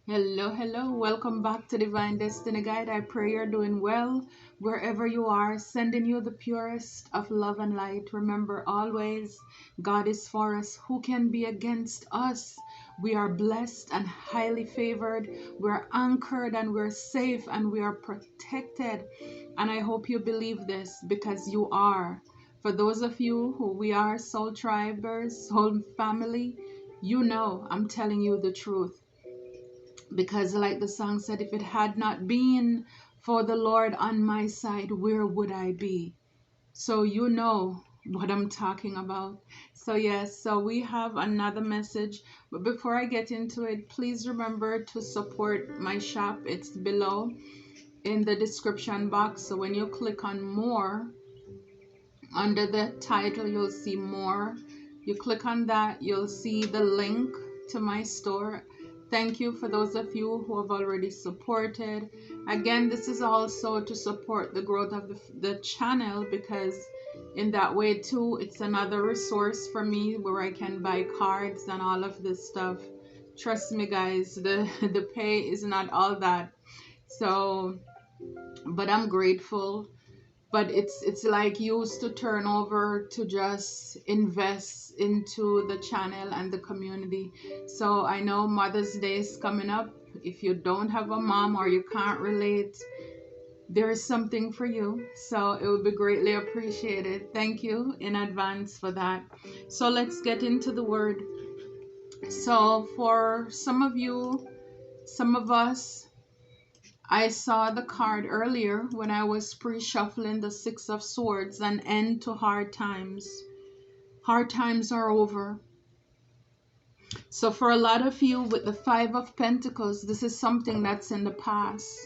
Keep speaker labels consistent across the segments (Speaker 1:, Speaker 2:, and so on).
Speaker 1: Hello, hello. Welcome back to Divine Destiny Guide. I pray you're doing well wherever you are, sending you the purest of love and light. Remember always, God is for us. Who can be against us? We are blessed and highly favored. We're anchored and we're safe and we are protected. And I hope you believe this because you are. For those of you who we are soul tribers, soul family, you know I'm telling you the truth because like the song said, if it had not been for the Lord on my side, where would I be? So you know what I'm talking about. So yes, so we have another message, but before I get into it, please remember to support my shop. It's below in the description box. So when you click on more, under the title you'll see more. You click on that, you'll see the link to my store. Thank you for those of you who have already supported. Again, this is also to support the growth of the channel, because in that way too, it's another resource for me where I can buy cards and all of this stuff. Trust me guys, the pay is not all that. So, but I'm grateful, but it's like used to turn over to just invest into the channel and the community. So I know Mother's Day is coming up. If you don't have a mom or you can't relate, there is something for you, so it would be greatly appreciated. Thank you in advance for that. So let's get into the word. So for some of you, some of us, I saw the card earlier when I was pre-shuffling the Six of Swords, an end to hard times. Hard times are over. So for a lot of you with the Five of Pentacles, this is something that's in the past.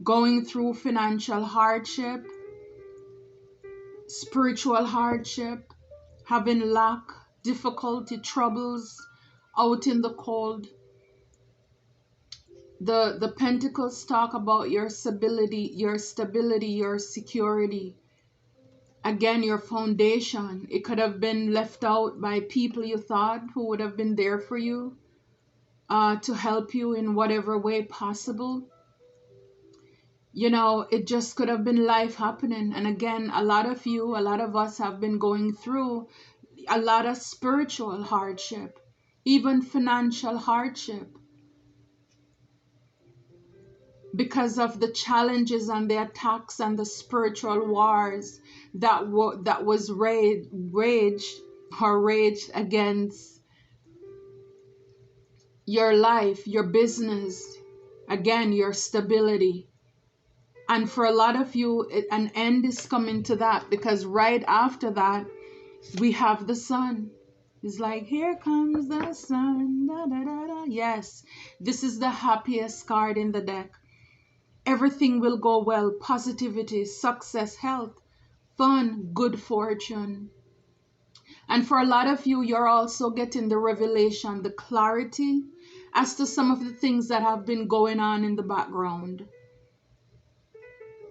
Speaker 1: Going through financial hardship, spiritual hardship, having lack, difficulty, troubles, out in the cold. The Pentacles talk about your stability, your security. Again, your foundation. It could have been left out by people you thought who would have been there for you, to help you in whatever way possible. You know, it just could have been life happening. And again, a lot of you, a lot of us have been going through a lot of spiritual hardship, even financial hardship, because of the challenges and the attacks and the spiritual wars that was raged against your life, your business, again, your stability. And for a lot of you, an end is coming to that, because right after that, we have the sun. It's like, here comes the sun. Da, da, da, da. Yes, this is the happiest card in the deck. Everything will go well. Positivity, success, health, fun, good fortune. And for a lot of you, you're also getting the revelation, the clarity as to some of the things that have been going on in the background.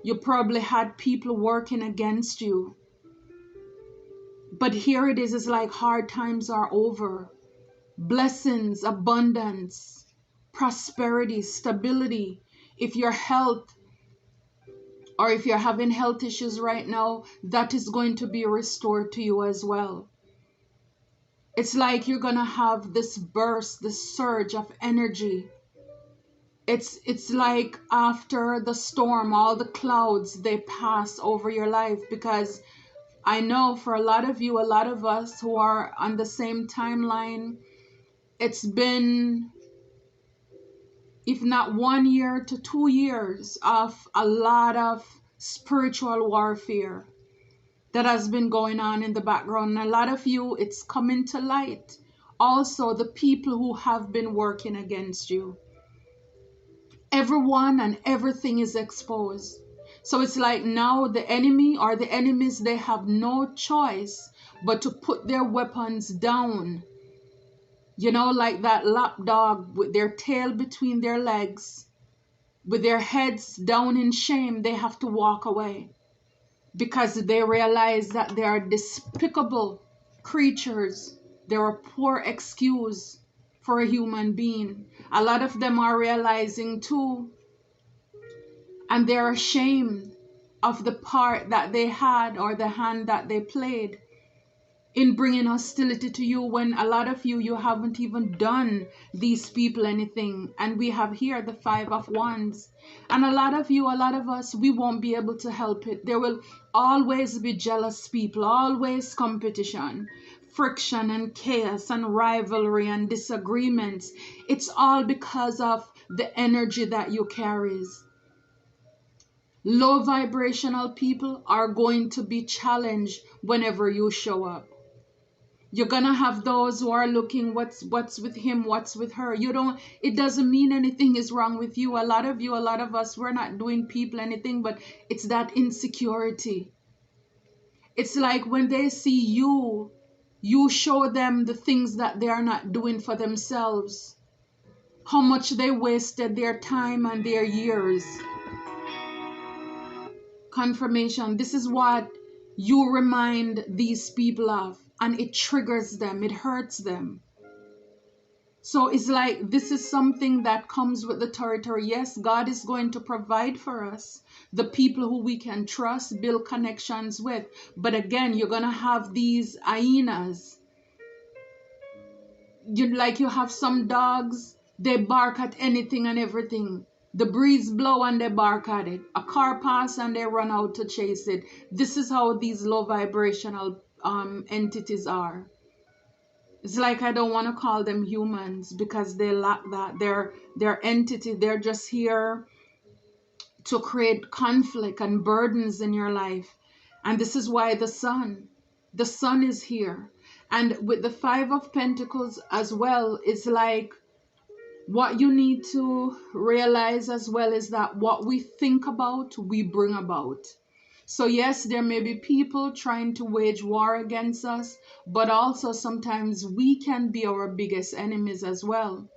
Speaker 1: You probably had people working against you. But here it is, it's like hard times are over. Blessings, abundance, prosperity, stability. If your health, or if you're having health issues right now, that is going to be restored to you as well. It's like you're going to have this burst, this surge of energy. It's like after the storm, all the clouds, they pass over your life. Because I know for a lot of you, a lot of us who are on the same timeline, it's been, if not 1 year to 2 years of a lot of spiritual warfare that has been going on in the background. And a lot of you, it's coming to light. Also, the people who have been working against you. Everyone and everything is exposed. So it's like now the enemy or the enemies, they have no choice but to put their weapons down. You know, like that lapdog with their tail between their legs, with their heads down in shame, they have to walk away. Because they realize that they are despicable creatures. They're a poor excuse for a human being. A lot of them are realizing too, and they're ashamed of the part that they had or the hand that they played in bringing hostility to you, when a lot of you haven't even done these people anything. And we have here the 5 of Wands, and a lot of us, we won't be able to help it. There will always be jealous people, always competition, friction and chaos and rivalry and disagreements. It's all because of the energy that you carries. Low vibrational people are going to be challenged whenever you show up. You're gonna have those who are looking, what's with him, what's with her. It doesn't mean anything is wrong with you. A lot of us, we're not doing people anything, but it's that insecurity. It's like when they see you show them the things that they are not doing for themselves, how much they wasted their time and their years. Confirmation. This is what you remind these people of, and it triggers them, it hurts them. So it's like, this is something that comes with the territory. Yes, God is going to provide for us the people who we can trust, build connections with. But again, you're going to have these hyenas. You have some dogs, they bark at anything and everything. The breeze blow and they bark at it. A car pass and they run out to chase it. This is how these low vibrational entities are. It's like, I don't want to call them humans because they lack that. They're entity. They're just here to create conflict and burdens in your life. And this is why the sun is here. And with the 5 of Pentacles as well, it's like, what you need to realize as well is that what we think about, we bring about. So yes, there may be people trying to wage war against us, but also sometimes we can be our biggest enemies as well.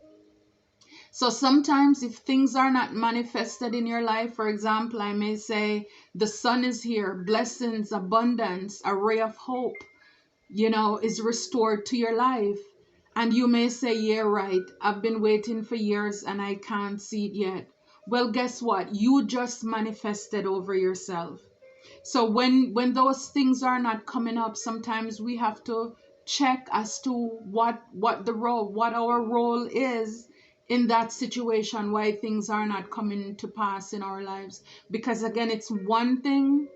Speaker 1: So sometimes if things are not manifested in your life, for example, I may say the sun is here, blessings, abundance, a ray of hope, is restored to your life. And you may say, yeah, right, I've been waiting for years and I can't see it yet. Well, guess what? You just manifested over yourself. So when those things are not coming up, sometimes we have to check as to what our role is in that situation, why things are not coming to pass in our lives. Because again, it's one thing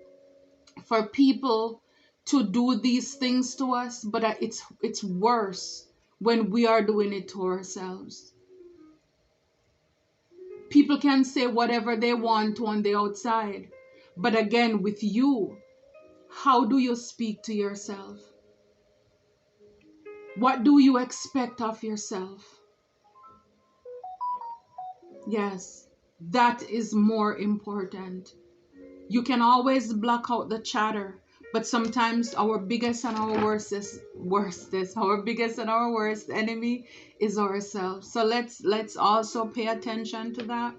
Speaker 1: for people to do these things to us, but it's worse when we are doing it to ourselves. People can say whatever they want on the outside, but again, with you, how do you speak to yourself? What do you expect of yourself? Yes, that is more important. You can always block out the chatter, but sometimes our biggest and our worst enemy is ourselves. So let's also pay attention to that.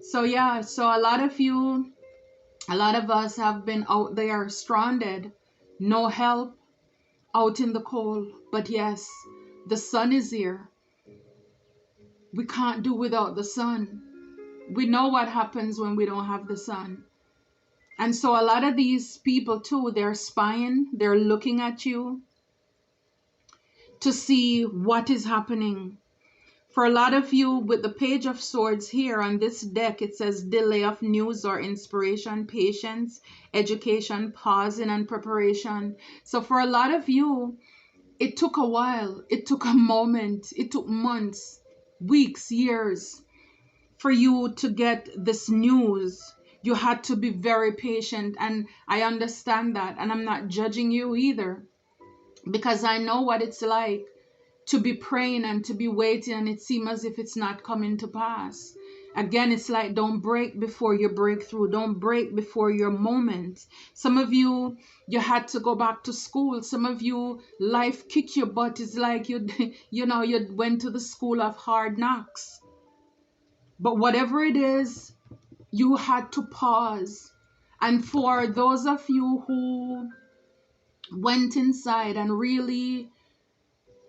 Speaker 1: So yeah, so a lot of us have been out there stranded, no help, out in the cold. But yes, the sun is here. We can't do without the sun. We know what happens when we don't have the sun. And so a lot of these people too, they're spying, they're looking at you to see what is happening. For a lot of you, with the Page of Swords here on this deck, it says delay of news or inspiration, patience, education, pausing and preparation. So for a lot of you, it took a while, it took a moment, it took months, weeks, years for you to get this news. You had to be very patient, and I understand that, and I'm not judging you either, because I know what it's like to be praying and to be waiting and it seems as if it's not coming to pass. Again, it's like, don't break before your breakthrough. Don't break before your moment. Some of you had to go back to school. Some of you, life kicked your butt. It's like you went to the school of hard knocks. But whatever it is, you had to pause. And for those of you who went inside and really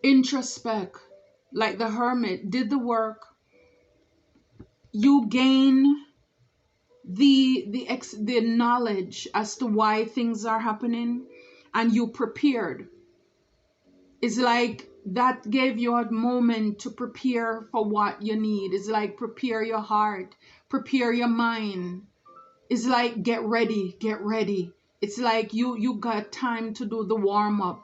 Speaker 1: introspect, like the hermit, did the work, you gain the knowledge as to why things are happening, and you prepared. It's like that gave you a moment to prepare for what you need. It's like prepare your heart, prepare your mind. It's like get ready, get ready. It's like you got time to do the warm up.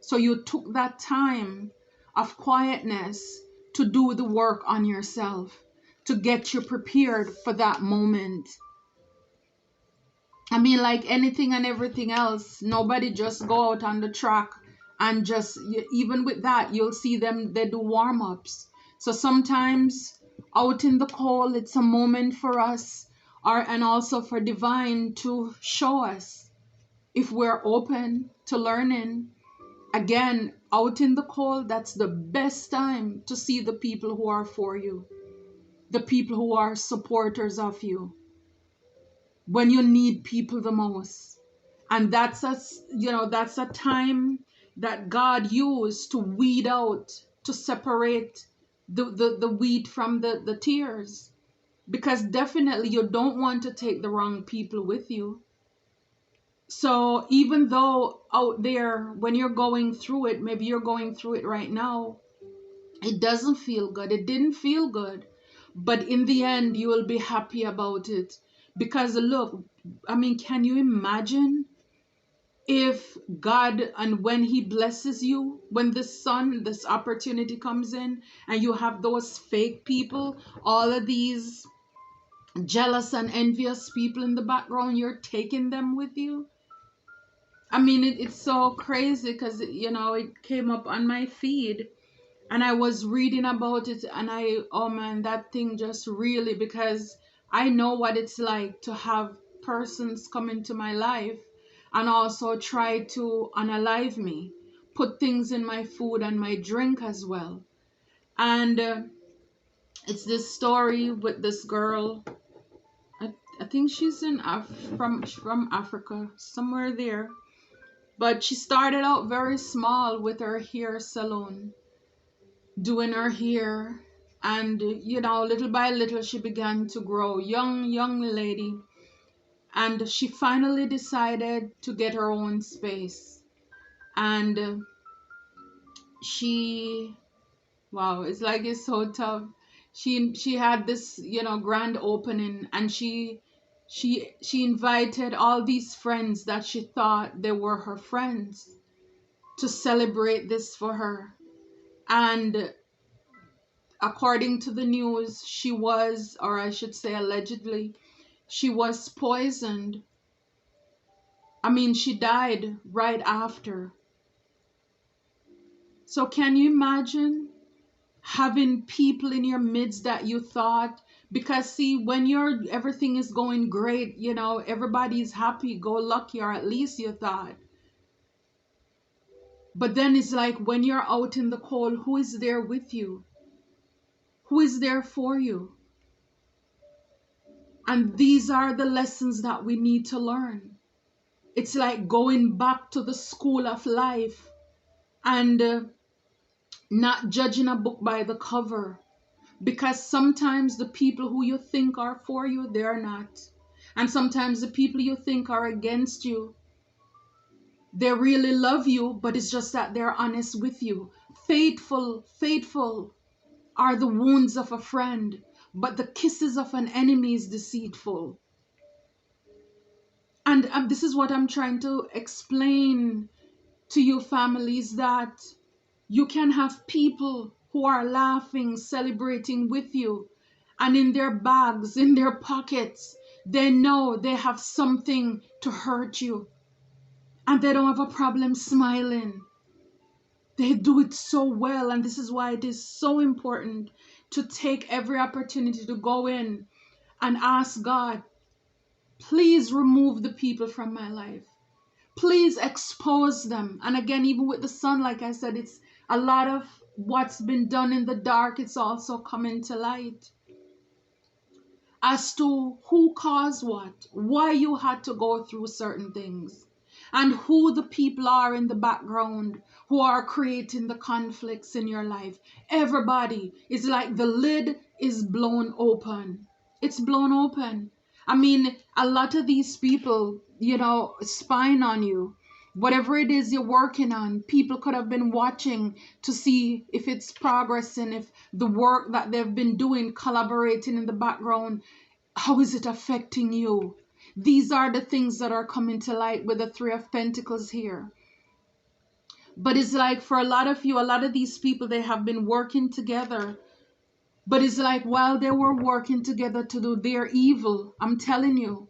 Speaker 1: So you took that time of quietness to do the work on yourself, to get you prepared for that moment. I mean, like anything and everything else, nobody just go out on the track and just, even with that, you'll see them, they do warm ups. So sometimes out in the cold, it's a moment for us, and also for divine to show us if we're open to learning. Again, out in the cold, that's the best time to see the people who are for you, the people who are supporters of you, when you need people the most. And that's that's a time that God used to weed out, to separate the wheat from the tears. Because definitely you don't want to take the wrong people with you. So even though out there, when you're going through it, maybe you're going through it right now, it doesn't feel good. It didn't feel good. But in the end, you will be happy about it. Because look, I mean, can you imagine if God, and when He blesses you, when this opportunity comes in, and you have those fake people, all of these jealous and envious people in the background, you're taking them with you? I mean, it's so crazy because, it came up on my feed and I was reading about it, and oh man, that thing just really, because I know what it's like to have persons come into my life and also try to unalive me, put things in my food and my drink as well. And it's this story with this girl. I think she's from Africa, somewhere there. But she started out very small with her hair salon, doing her hair, and little by little she began to grow. Young lady, and she finally decided to get her own space. And she wow, it's so tough. She had this grand opening, and she invited all these friends that she thought they were her friends to celebrate this for her. And according to the news, she was, or I should say allegedly, she was poisoned. I mean, she died right after. So can you imagine having people in your midst that you thought, because see, when everything is going great, everybody's happy go lucky, or at least you thought. But then it's like when you're out in the cold, who is there with you? Who is there for you? And these are the lessons that we need to learn. It's like going back to the school of life, and not judging a book by the cover. Because sometimes the people who you think are for you, they're not. And sometimes the people you think are against you, they really love you, but it's just that they're honest with you. Faithful are the wounds of a friend, but the kisses of an enemy is deceitful. And this is what I'm trying to explain to you, families, that you can have people who are laughing, celebrating with you, and in their bags, in their pockets, they know they have something to hurt you, and they don't have a problem smiling. They do it so well, and this is why it is so important to take every opportunity to go in and ask God, please remove the people from my life. Please expose them. And again, even with the sun, like I said, it's a lot of what's been done in the dark, it's also coming to light as to who caused what, why you had to go through certain things. and who the people are in the background who are creating the conflicts in your life. Everybody is like the lid is blown open. It's blown open. I mean, a lot of these people, spying on you. Whatever it is you're working on, people could have been watching to see if it's progressing, if the work that they've been doing, collaborating in the background, how is it affecting you? These are the things that are coming to light with the Three of Pentacles here. But it's like for a lot of you, a lot of these people, they have been working together. But it's like while they were working together to do their evil, I'm telling you,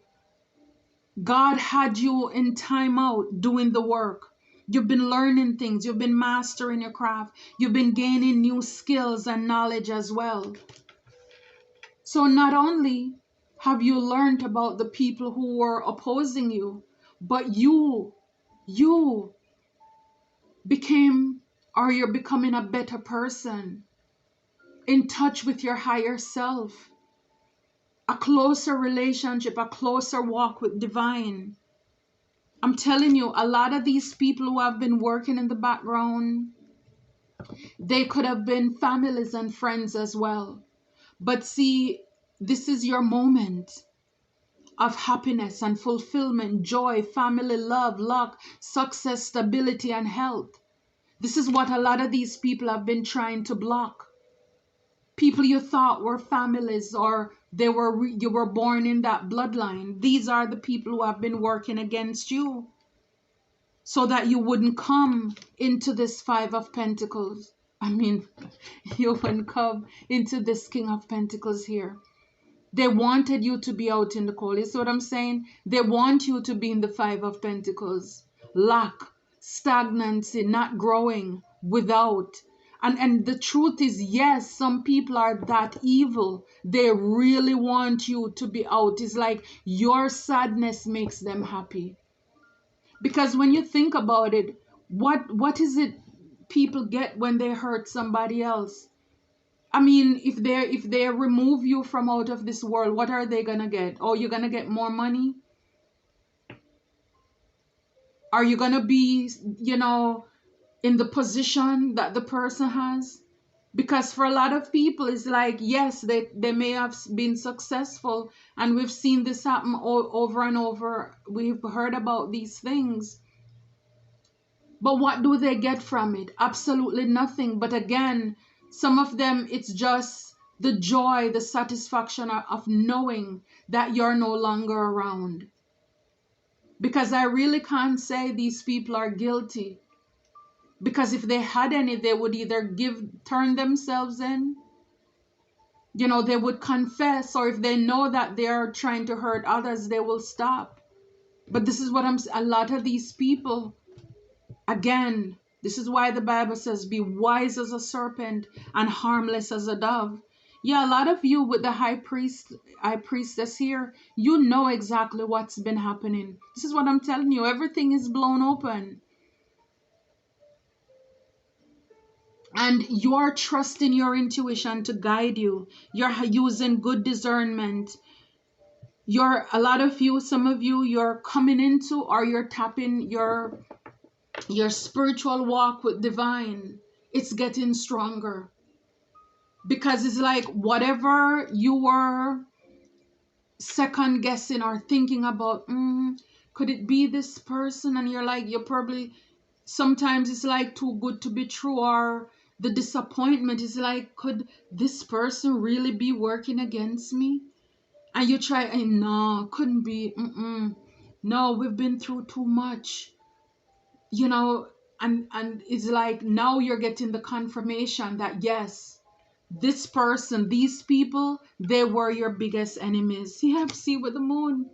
Speaker 1: God had you in time out doing the work. You've been learning things. You've been mastering your craft. You've been gaining new skills and knowledge as well. So not only have you learned about the people who were opposing you, but you became, or you're becoming a better person, in touch with your higher self, a closer relationship, a closer walk with divine. I'm telling you, a lot of these people who have been working in the background, they could have been families and friends as well. But see, this is your moment of happiness and fulfillment, joy, family, love, luck, success, stability, and health. This is what a lot of these people have been trying to block. People you thought were families, or you were born in that bloodline. These are the people who have been working against you so that you wouldn't come into this Five of Pentacles. I mean, you wouldn't come into this King of Pentacles here. They wanted you to be out in the cold. You see what I'm saying? They want you to be in the Five of Pentacles. Lack, stagnancy, not growing, without. And the truth is, yes, some people are that evil. They really want you to be out. It's like your sadness makes them happy. Because when you think about it, what is it people get when they hurt somebody else? I mean, if they remove you from out of this world, what are they gonna get? Oh, you're gonna get more money? Are you gonna be, in the position that the person has? Because for a lot of people, it's like, yes, they may have been successful, and we've seen this happen over and over. We've heard about these things. But what do they get from it? Absolutely nothing. But again, some of them, it's just the joy, the satisfaction of knowing that you're no longer around. Because I really can't say these people are guilty. Because if they had any, they would either turn themselves in, they would confess, or if they know that they're trying to hurt others, they will stop. But this is what a lot of these people, again, this is why the Bible says, be wise as a serpent and harmless as a dove. Yeah, a lot of you with the high priestess here, you know exactly what's been happening. This is what I'm telling you. Everything is blown open. And you are trusting your intuition to guide you. You're using good discernment. A lot of you, some of you, you're coming into, or you're tapping your spiritual walk with divine. It's getting stronger. Because it's like whatever you were second guessing or thinking about, could it be this person? And you're probably, sometimes it's like too good to be true, or the disappointment is like, could this person really be working against me? And you try, and no, couldn't be. No, we've been through too much, and it's like now you're getting the confirmation that yes, this person, these people, they were your biggest enemies. See with the moon.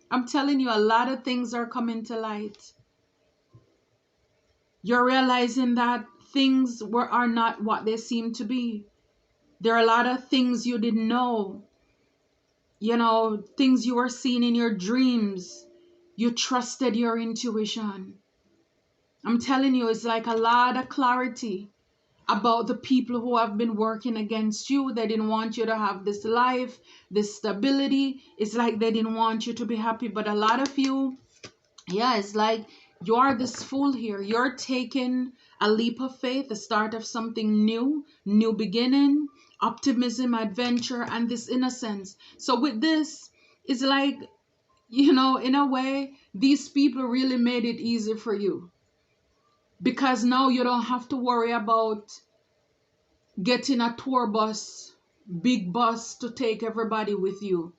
Speaker 1: I'm telling you, a lot of things are coming to light. You're realizing that things are not what they seem to be. There are a lot of things you didn't know. Things you were seeing in your dreams. You trusted your intuition. I'm telling you, it's like a lot of clarity about the people who have been working against you. They didn't want you to have this life, this stability. It's like they didn't want you to be happy. But a lot of you, yeah, it's like You are this fool here. You're taking a leap of faith, the start of something new, new beginning, optimism, adventure, and this innocence. So with this, it's like, in a way, these people really made it easy for you, because now you don't have to worry about getting a tour bus, big bus to take everybody with you.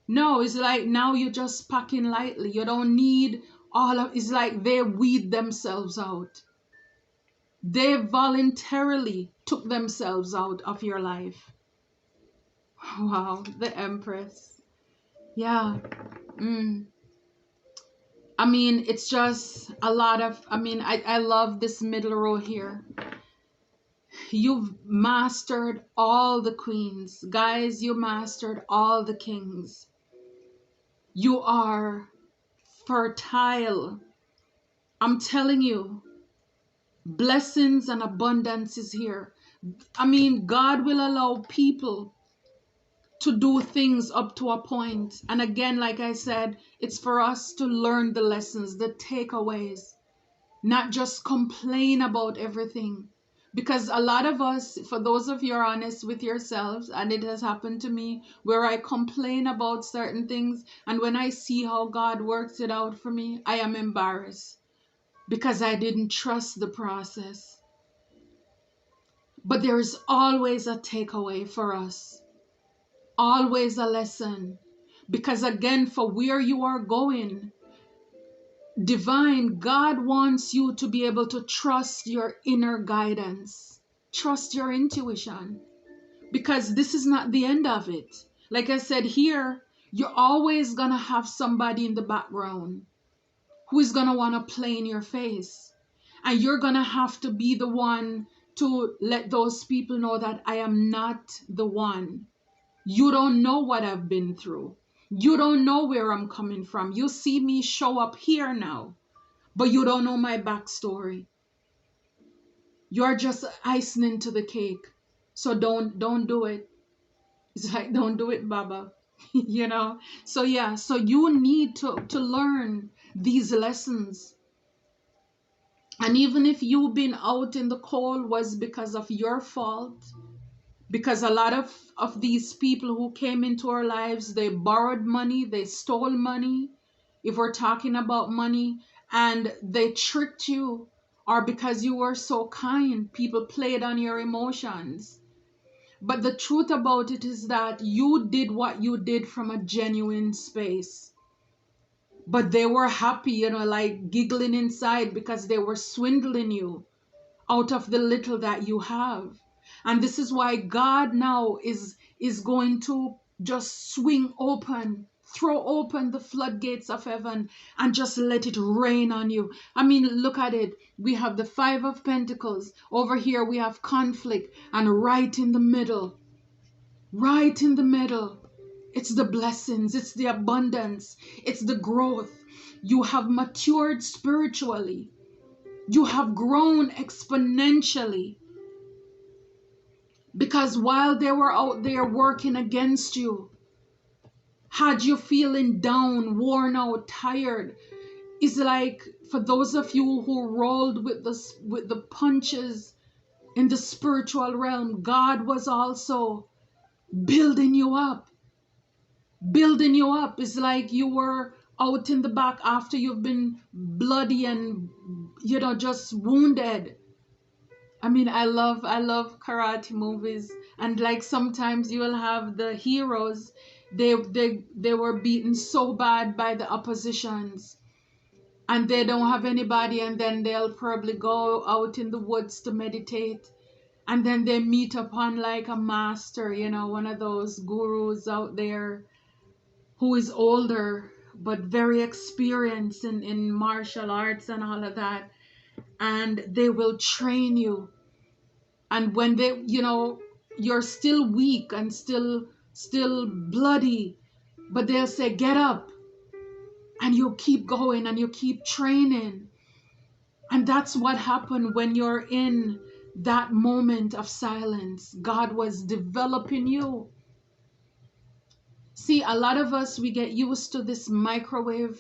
Speaker 1: No, it's like now you're just packing lightly. You don't need it's like they weed themselves out. They voluntarily took themselves out of your life. Wow, the Empress. Yeah. Mm. I mean, it's just a lot of, I love this middle row here. You've mastered all the queens. Guys, you mastered all the kings. You are fertile. I'm telling you, blessings and abundance is here. I mean, God will allow people to do things up to a point. And again, like I said, it's for us to learn the lessons, the takeaways, not just complain about everything. Because a lot of us, for those of you are honest with yourselves, and it has happened to me, where I complain about certain things, and when I see how God works it out for me, I am embarrassed because I didn't trust the process. But there is always a takeaway for us, always a lesson. Because again, for where you are going, divine, God wants you to be able to trust your inner guidance, trust your intuition, because this is not the end of it. Like I said here, you're always gonna have somebody in the background who is gonna wanna play in your face. And you're gonna have to be the one to let those people know that I am not the one. You don't know what I've been through. You don't know where I'm coming from. You see me show up here now, but you don't know my backstory. You're just icing into the cake. So don't do it. It's like, don't do it, Baba. So yeah, so you need to learn these lessons. And even if you've been out in the cold was because of your fault, because a lot of these people who came into our lives, they borrowed money, they stole money, if we're talking about money, and they tricked you, or because you were so kind, people played on your emotions. But the truth about it is that you did what you did from a genuine space. But they were happy, like giggling inside because they were swindling you out of the little that you have. And this is why God now is going to just throw open the floodgates of heaven and just let it rain on you. I mean, look at it. We have the Five of Pentacles. Over here we have conflict, and right in the middle, it's the blessings, it's the abundance, it's the growth. You have matured spiritually. You have grown exponentially. Because while they were out there working against you, had you feeling down, worn out, tired, it's like for those of you who rolled with the punches in the spiritual realm, God was also building you up. Building you up. It's like you were out in the back after you've been bloody and just wounded. I mean, I love karate movies, and like sometimes you will have the heroes, they were beaten so bad by the oppositions, and they don't have anybody, and then they'll probably go out in the woods to meditate, and then they meet upon like a master, one of those gurus out there who is older but very experienced in martial arts and all of that, and they will train you. And when you're still weak and still bloody, but they'll say, get up, and you keep going and you keep training. And that's what happened when you're in that moment of silence. God was developing you. See, a lot of us, we get used to this microwave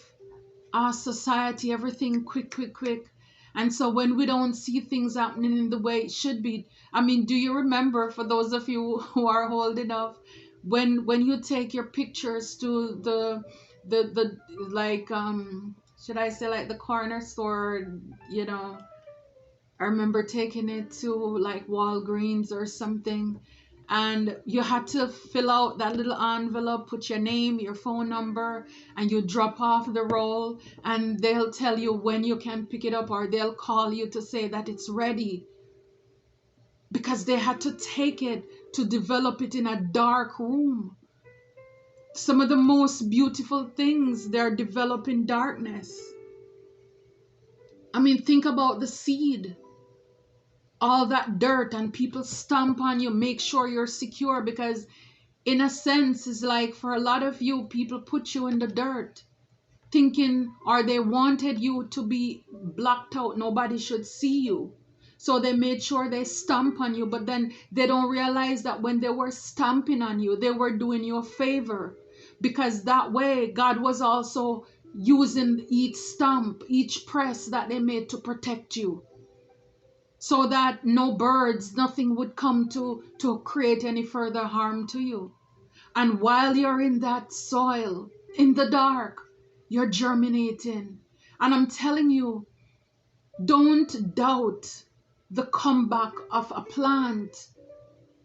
Speaker 1: our society, everything quick, quick, quick. And so when we don't see things happening in the way it should be, I mean, do you remember, for those of you who are old enough, when you take your pictures to the like should I say, like the corner store, you know, I remember taking it to like Walgreens or something, and you had to fill out that little envelope, put your name, your phone number, and you drop off the roll, and they'll tell you when you can pick it up, or they'll call you to say that it's ready, because they had to take it to develop it in a dark room. Some of the most beautiful things, they're developed in darkness. I mean, think about the seed. All that dirt, and people stomp on you, make sure you're secure, because in a sense, it's like, for a lot of you, people put you in the dirt thinking, or they wanted you to be blocked out, nobody should see you, so they made sure they stomp on you. But then they don't realize that when they were stomping on you, they were doing you a favor, because that way God was also using each stomp, each press that they made to protect you, so that no birds, nothing would come to create any further harm to you. And while you're in that soil, in the dark, you're germinating. And I'm telling you, don't doubt the comeback of a plant.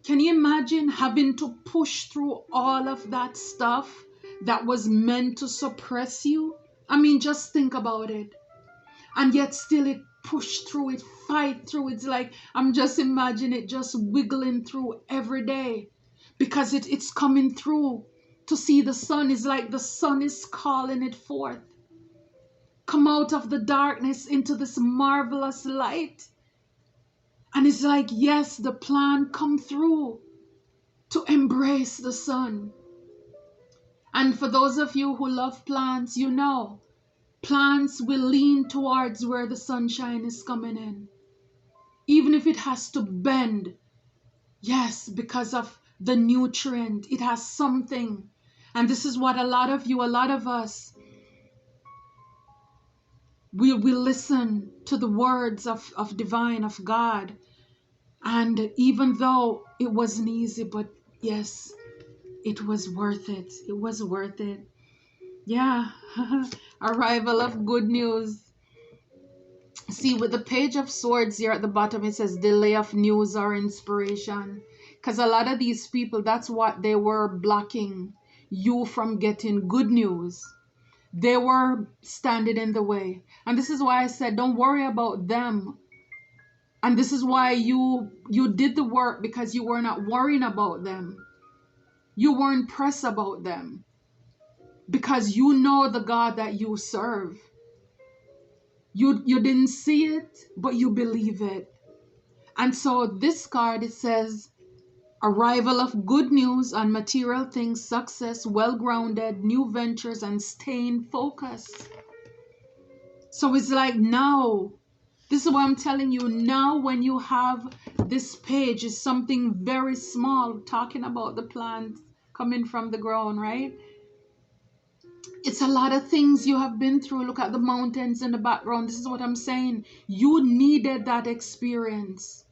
Speaker 1: Can you imagine having to push through all of that stuff that was meant to suppress you? I mean, just think about it. And yet still it push through it, fight through it. It's like, I'm just imagining it just wiggling through every day, because it's coming through to see the sun. Is like the sun is calling it forth. Come out of the darkness into this marvelous light. And it's like, yes, the plant come through to embrace the sun. And for those of you who love plants, you know, plants will lean towards where the sunshine is coming in, even if it has to bend. Yes, because of the nutrient, it has something. And this is what a lot of you, a lot of us, we listen to the words of divine, of God. And even though it wasn't easy, but yes, it was worth it. It was worth it. Yeah. Arrival of good news. See, with the page of swords here at the bottom, it says delay of news or inspiration. Because a lot of these people, that's what they were blocking you from getting good news. They were standing in the way. And this is why I said, don't worry about them. And this is why you did the work, because you were not worrying about them. You weren't pressed about them, because you know the God that you serve. You didn't see it, but you believe it. And so this card, it says, arrival of good news on material things, success, well-grounded, new ventures, and staying focused. So it's like, now, this is what I'm telling you, now when you have this page, is something very small, talking about the plant coming from the ground, right? It's a lot of things you have been through. Look at the mountains in the background. This is what I'm saying. You needed that experience.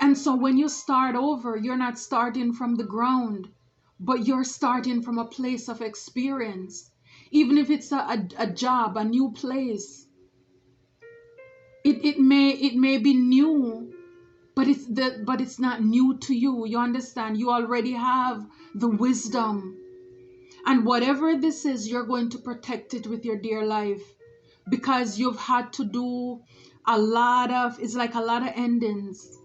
Speaker 1: And so when you start over, you're not starting from the ground, but you're starting from a place of experience. Even if it's a job, a new place, it may be new, but it's not new to you. You understand? You already have the wisdom. And whatever this is, you're going to protect it with your dear life, because you've had to do a lot of, it's like a lot of endings.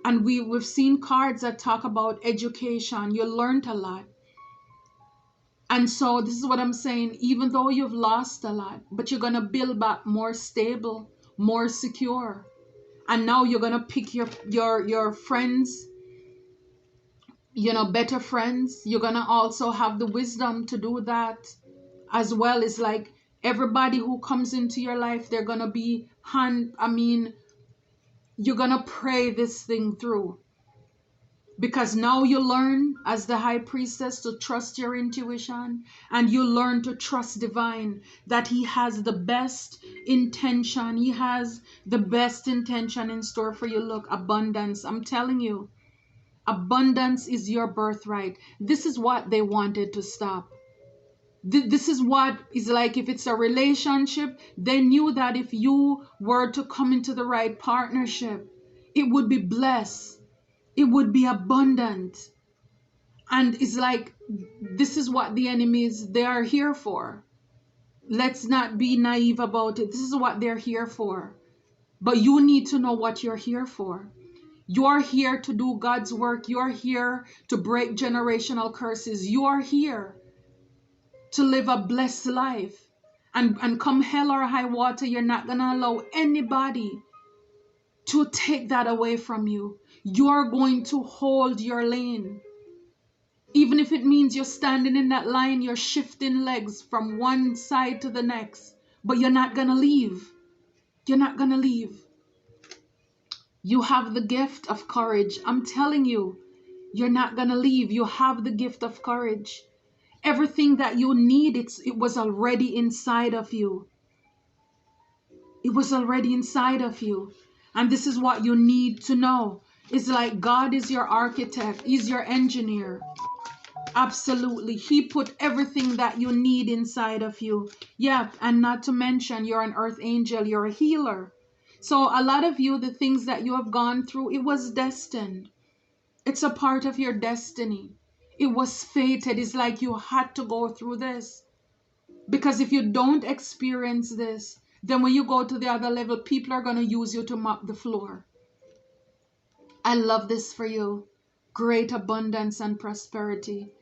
Speaker 1: And we've seen cards that talk about education. You learned a lot. And so this is what I'm saying. Even though you've lost a lot, but you're going to build back more stable, more secure. And now you're going to pick your friends, you know, better friends. You're going to also have the wisdom to do that as well. It's like everybody who comes into your life, they're going to be you're going to pray this thing through, Because now you learn as the high priestess to trust your intuition, and you learn to trust divine, that he has the best intention. He has the best intention in store for you. Look, abundance. I'm telling you, abundance is your birthright. This is what they wanted to stop. This is what is like, if it's a relationship, they knew that if you were to come into the right partnership, it would be blessed. It would be abundant. And it's like, this is what the enemies, they are here for. Let's not be naive about it. This is what they're here for. But you need to know what you're here for. You're here to do God's work. You're here to break generational curses. You are here to live a blessed life. And come hell or high water, you're not going to allow anybody to take that away from you. You're going to hold your lane. Even if it means you're standing in that line, you're shifting legs from one side to the next, but you're not going to leave. You're not going to leave. You have the gift of courage. I'm telling you, you're not going to leave. You have the gift of courage. Everything that you need, it was already inside of you. It was already inside of you. And this is what you need to know. It's like God is your architect. He's your engineer. Absolutely. He put everything that you need inside of you. Yep. And not to mention, you're an earth angel. You're a healer. So a lot of you, the things that you have gone through, it was destined. It's a part of your destiny. It was fated. It's like you had to go through this. Because if you don't experience this, then when you go to the other level, people are going to use you to mop the floor. I love this for you. Great abundance and prosperity.